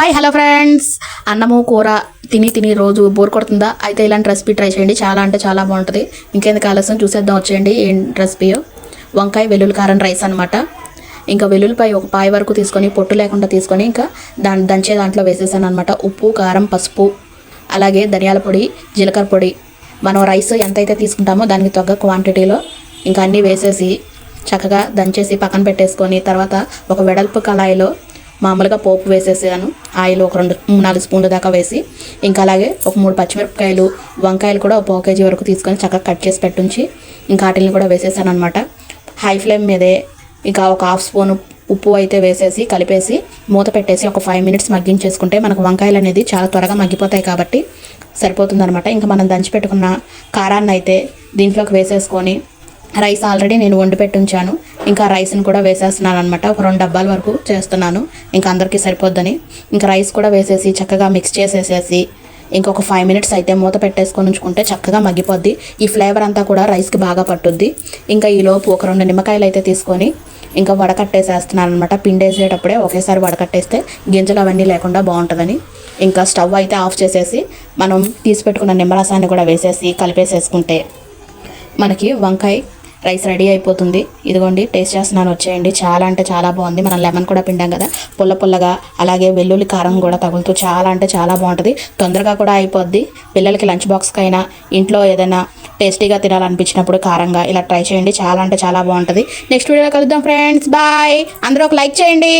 Hi hello friends, అన్నము కూర తిని రోజు బోర్ కొడుతుందా? అయితే ఇలాంటి రెసిపీ ట్రై చేయండి. చాలా అంటే చాలా బాగుంటుంది. ఇంకెందుకు ఆలస్యం, చూసేద్దాం వచ్చేయండి ఏం రెసిపీయో. వంకాయ వెల్లుల్లి కారం రైస్ అనమాట. ఇంకా వెల్లుల్లిపాయ ఒక పాయ వరకు తీసుకొని పొట్టు లేకుండా తీసుకొని ఇంకా దంచే దాంట్లో వేసేసాను అనమాట. ఉప్పు, కారం, పసుపు, అలాగే ధనియాల పొడి, జీలకర్ర పొడి, మనం రైస్ ఎంతైతే తీసుకుంటామో దానికి తగ్గ క్వాంటిటీలో ఇంకా అన్నీ వేసేసి చక్కగా దంచేసి పక్కన పెట్టేసుకొని తర్వాత ఒక వెడల్పు కళాయిలో మామూలుగా పోపు వేసేసాను. ఆయిల్ ఒక 2-4 స్పూన్ల దాకా వేసి ఇంకా అలాగే ఒక 3 పచ్చిమిరపకాయలు, వంకాయలు కూడా ఒక 1 కేజీ వరకు తీసుకొని చక్కగా కట్ చేసి పెట్టుంచి ఇంకా వాటిని కూడా వేసేసాను అనమాట. హై ఫ్లేమ్ మీదే ఇంకా ఒక 1/2 స్పూన్ ఉప్పు అయితే వేసేసి కలిపేసి మూత పెట్టేసి ఒక 5 మినిట్స్ మగ్గించేసుకుంటే మనకు వంకాయలు అనేది చాలా త్వరగా మగ్గిపోతాయి కాబట్టి సరిపోతుందనమాట. ఇంకా మనం దంచి పెట్టుకున్న కారాన్ని అయితే దీంట్లోకి వేసేసుకొని రైస్ ఆల్రెడీ నేను వండి పెట్టి ఉంచాను. ఇంకా రైస్ని కూడా వేసేస్తున్నాను అనమాట. ఒక 2 డబ్బాల వరకు చేస్తున్నాను, ఇంకా అందరికీ సరిపోద్దని. ఇంకా రైస్ కూడా వేసేసి చక్కగా మిక్స్ చేసేసేసి ఇంకొక 5 మినిట్స్ అయితే మూత పెట్టేసుకొని ఉంచుకుంటే చక్కగా మగ్గిపోద్ది. ఈ ఫ్లేవర్ అంతా కూడా రైస్కి బాగా పట్టుద్ది. ఇంకా ఈలోపు ఒక 2 నిమ్మకాయలు అయితే తీసుకొని ఇంకా వడకట్టేసేస్తున్నాను అనమాట. పిండేసేటప్పుడే ఒకేసారి వడకట్టేస్తే గింజలు అవన్నీ లేకుండా బాగుంటుందని. ఇంకా స్టవ్ అయితే ఆఫ్ చేసేసి మనం తీసి పెట్టుకున్న నిమ్మరసాన్ని కూడా వేసేసి కలిపేసేసుకుంటే మనకి వంకాయ రైస్ రెడీ అయిపోతుంది. ఇదిగోండి, టేస్ట్ చేస్తున్నాను వచ్చేయండి. చాలా అంటే చాలా బాగుంది. మనం లెమన్ కూడా పిండాం కదా, పుల్లగా అలాగే వెల్లుల్లి కారం కూడా తగులుతూ చాలా అంటే చాలా బాగుంటుంది. తొందరగా కూడా అయిపోద్ది. పిల్లలకి లంచ్ బాక్స్కైనా ఇంట్లో ఏదైనా టేస్టీగా తినాలనిపించినప్పుడు కారంగా ఇలా ట్రై చేయండి. చాలా అంటే చాలా బాగుంటుంది. నెక్స్ట్ వీడియోలో కలుద్దాం ఫ్రెండ్స్. బాయ్. అందరూ ఒక లైక్ చేయండి.